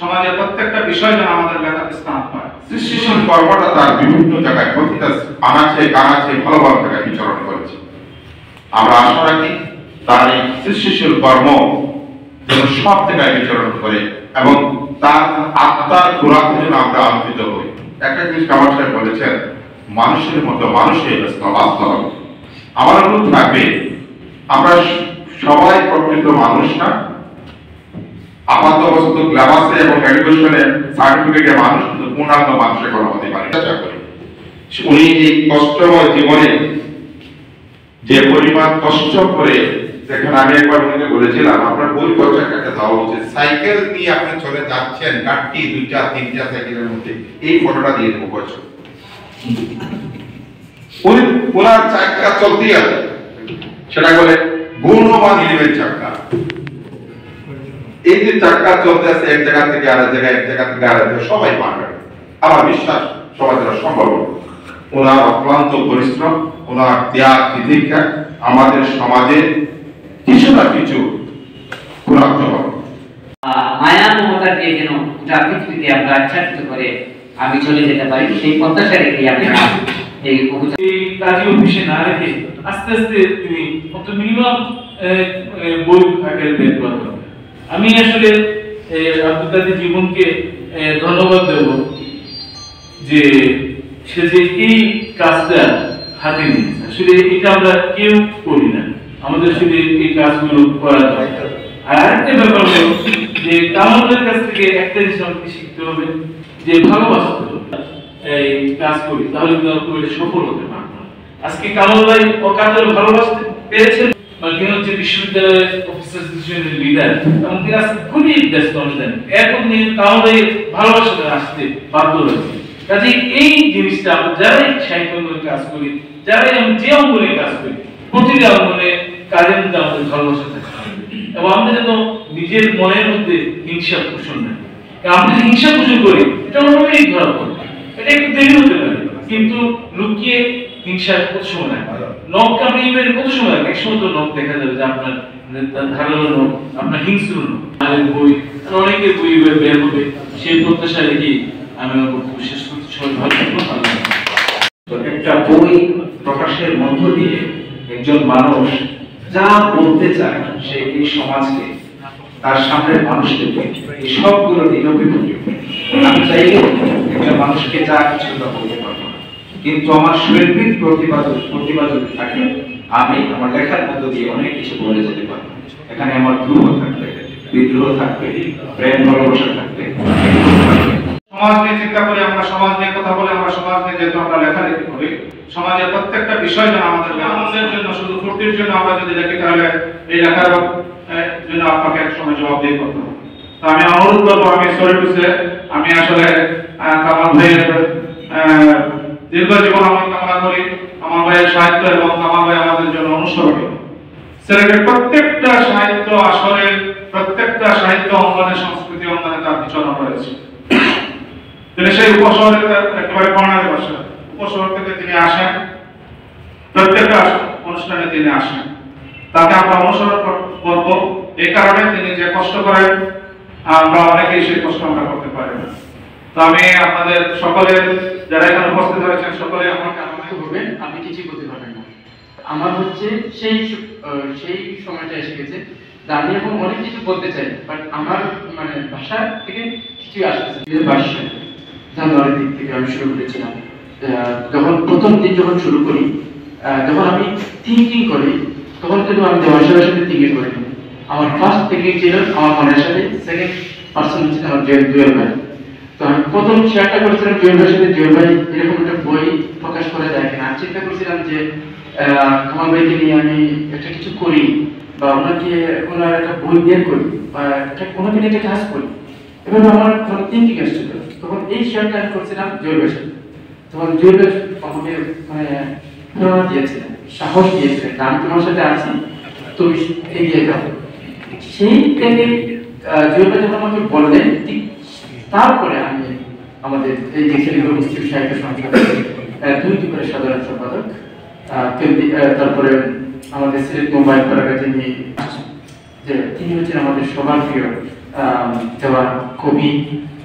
সমাজের প্রত্যেকটা বিষয় যেন আমাদের লেখাতে স্থান পায়। সৃষ্টিশীল কর্মটা তার বিভিন্ন জায়গায় প্রতিটা আনাচে কানাচে ভালো ভালো জায়গায় বিচরণ করেছে। আমরা আশা রাখি তার এই সৃষ্টিশীল কর্ম যেন সব জায়গায় বিচরণ করে এবং তার আত্মার খোরাক যেন আমরা আলোকিত হই। একটা জিনিস কামাল সাহেব বলেছেন, মানুষের মতো মানুষের বাস্তব। আমার অনুরোধ থাকবে, আমরা সবাই প্রকৃত মানুষ না, আপাত অবস্থা গ্লামাসে এবং এডুকেশনে সার্টিফিকেটে মানুষ কিন্তু পূর্ণাঙ্গ মানুষের কোনো হতে পারে। চেষ্টা করি উনি এই কষ্টময় জীবনে যে পরিমাণ কষ্ট করে, যেখানে আমি একবার উনিকে বলেছিলাম আপনার বই খরচা একটা দেওয়া উচিত, সাইকেল নিয়ে আপনি চলে যাচ্ছেন গাড়ি 2টা 3টা সাইকেলের মধ্যে, এই ফটোটা দিয়ে দেবো বছর উনি ওনার চাকা চলতেই আছে, সেটা বলে গুণবান ইলেভেন চাকা। এই যে চাকা চলতে আছে এক জায়গা থেকে আরেক জায়গায়, এক জায়গা থেকে আরেক জায়গায়, সবাই পারবে। আমার বিশ্বাস সবার দ্বারা সম্ভব। ওনার অক্লান্ত পরিশ্রম, ওনার ত্যাগ তিতিক্ষা আমাদের সমাজে কিছু না কিছু খোরাক জবাব। মায়া মমতা দিয়ে যেন গোটা পৃথিবীতে আমরা আচ্ছাদিত করে আমি চলে যেতে পারি, সেই প্রত্যাশা রেখে আপনারা এই কাজী অফিসে না রেখে আস্তে আস্তে তিনি কত মিনিমাম বই আকারে বের করতে। আমি আসলে আব্দুল কাদের জীবনকে ধন্যবাদ দেব যে সে যে এই কাজটা হাতে নিয়েছে। আসলে এটা আমরা কেউ করি না, আমাদের আসলে এই কাজগুলো করা দরকার। আর আরেকটা ব্যাপার হলো যে কামালের কাছ থেকে একটা জিনিস আমাকে শিখতে হবে, যে ভালোবাসতে হবে। এই কাজ করি তাহলে কিন্তু সফল হতে পারবো। আজকে কামাল ভাই অকাতরে ভালোবাসতে পেরেছেন, তিনি হচ্ছে বিশ্ববিদ্যালয়ের অফিসার অ্যাসোসিয়েশনের লিডার এবং তিনি আজকে খুবই ব্যস্ত অনুষ্ঠান, এখন নিয়ে কামাল ভাই ভালোবাসাতে আসতে বাধ্য হয়েছে। কাজে এই জিনিসটা আমরা যারাই সাহিত্য অঙ্গনে কাজ করি, যারাই আমি যে অঙ্গনে কাজ করি, প্রতিটা অঙ্গনে কাজের মধ্যে আমাদের ভালোবাসা থাকতে হবে এবং আমরা যেন নিজের মনের মধ্যে হিংসা পোষণ না। আমরা যদি হিংসা পোষণ করি এটা অন্যকেই ধরা পড়বে, এটা একটু দেরি হতে পারে, কিন্তু লুকিয়ে হিংসা কত সময় লাগে, নখ কামড়ে কত সময় লাগে, একসময় তো নখ দেখা যাবে যে আপনার ধারালো নখ, আপনার হিংস্র নখ। বই অনেকের বই বের হবে, সেই প্রত্যাশা রেখে আমি আমার বক্তব্য শেষ করতে সবাই ভালো থাকবো। একটা বই প্রকাশের মধ্য দিয়ে একজন মানুষ যা বলতে চায় সে এই সমাজকে, তার সামনের মানুষকে, এই সবগুলো নিয়ে অভিভূত। আমি চাইলে একজন মানুষকে যা কিছু বলতে পারবো না, কিন্তু আমার শৈল্পিক প্রতিভা যদি থাকে আমি আমার লেখার মধ্য দিয়ে অনেক কিছু বলে যেতে পারবো। এখানে আমার দ্রুহ থাকবে, বিদ্রোহ থাকবে, প্রেম ভালোবাসা থাকবে। সমাজ নিয়ে চিন্তা করি আমরা, সমাজ নিয়ে কথা বলে আমরা, সমাজ নিয়ে যেহেতু আমরা লেখালেখি করি, সমাজের প্রত্যেকটা বিষয় যেন আমাদের জন্য শুধু ফুর্তির জন্য আমরা যদি লিখি তাহলে এই লেখার জন্য আপনাকে এক সময় জবাবদিহি করতে হবে। তো আমি অনুরোধ করবো, আমি সরি টু সে, আমি আসলে কামাল ভাইয়ের দীর্ঘ জীবন আমি কামনা করি। কামাল ভাইয়ের সাহিত্য এবং কামাল ভাই আমাদের জন্য অনুসরণীয়। সিলেটের প্রত্যেকটা সাহিত্য আসরে, প্রত্যেকটা সাহিত্য অঙ্গনে, সংস্কৃতি অঙ্গনে তার বিচরণ রয়েছে। তিনি সেই উপশহরের একেবারে কর্নারের বাসা, উপশহর থেকে তিনি আসেন, প্রত্যেকটা অনুষ্ঠানে তিনি আসেন, তাকে আমরা অনুসরণ করব। এই কারণে তিনি যে কষ্ট করেন আমরা অনেকেই সেই কষ্ট আমরা করতে পারি না। তো আমি আপনাদের সকলের যারা এখানে উপস্থিত হয়েছেন সকলে আমাকে হবে, আপনি কিছুই করতে পারবেন না। আমার হচ্ছে সেই সময়টা এসে গেছে, আমি এখন অনেক কিছু বলতে চাই, বাট আমার মানে ভাষা থেকে কিছুই আসতেছে। 2022 জানুয়ারির দিক থেকে আমি শুরু করেছিলাম। যখন প্রথম দিন যখন শুরু করি, যখন আমি থিঙ্কিং করি, তখন কিন্তু আমি দেওয়ার সাথে থিঙ্কিং করি। আমার ফার্স্ট থিঙ্কিং ছিল আমার মনের সাথে, সেকেন্ড পার্সন হচ্ছে আমার জুয়েল ভাই। তো আমি প্রথম শেয়ারটা করেছিলাম জুয়েল ভাইয়ের সাথে, জুয়েল ভাই এরকম একটা বই প্রকাশ করে দেখেন। আমি চিন্তা করছিলাম যে কামাল ভাইকে নিয়ে আমি একটা কিছু করি, বা ওনার একটা বই বের করি, বা ওনাকে নিয়ে একটা কাজ করি, এভাবে আমার থিঙ্কিং এসেছিল। তখন এই শেয়ারটা আমি করছিলাম জুয়েল ভাইয়ের সাথে। তখন জুয়েল ভাই আমাকে মানে প্রেরণা দিয়েছিলেন, সাহস দিয়েছিলেন, আমি তোমার সাথে আছি, তুমি এগিয়ে যাও। সেই থেকে জুয়েল ভাই যখন আমাকে বললেন, ঠিক তারপরে আমি আমাদের এই যে খেলিগুলো মুসলিম সাহিত্য সংস্থার 2 করে সাধারণ সম্পাদক, তারপরে আমাদের সিলেট মোবাইল করার যিনি যে তিনি হচ্ছেন আমাদের সবার প্রিয় দেওয়ার কবি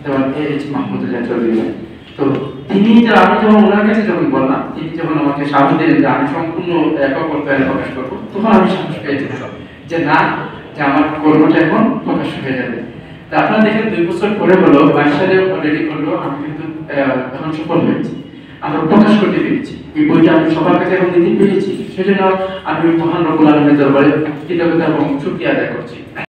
দেওয়ার এইচ মাহমুদুল্লাহ চৌধুরী। তো তিনি আমি যখন ওনার কাছে যখন বললাম, তিনি যখন আমাকে সাহস দিলেন যে আমি সম্পূর্ণ একক অর্থায়নে প্রকাশ করবো, তখন আমি সাহস পেয়েছিলাম যে না, যে আমার কর্মটা এখন প্রকাশ হয়ে যাবে। তা আপনারা দেখেন 2 বছর পরে হলো 22 সালে অলরেডি করলো, আমি কিন্তু এখন সফল হয়েছি, আমরা প্রকাশ করতে পেরেছি। এই বইটা আমি সবার কাছে এখন দিতে পেরেছি, সেজন্য আমি মহান রব্বুল আলামিনের দরবারে কৃতজ্ঞতা এবং শুকরিয়া আদায় করছি।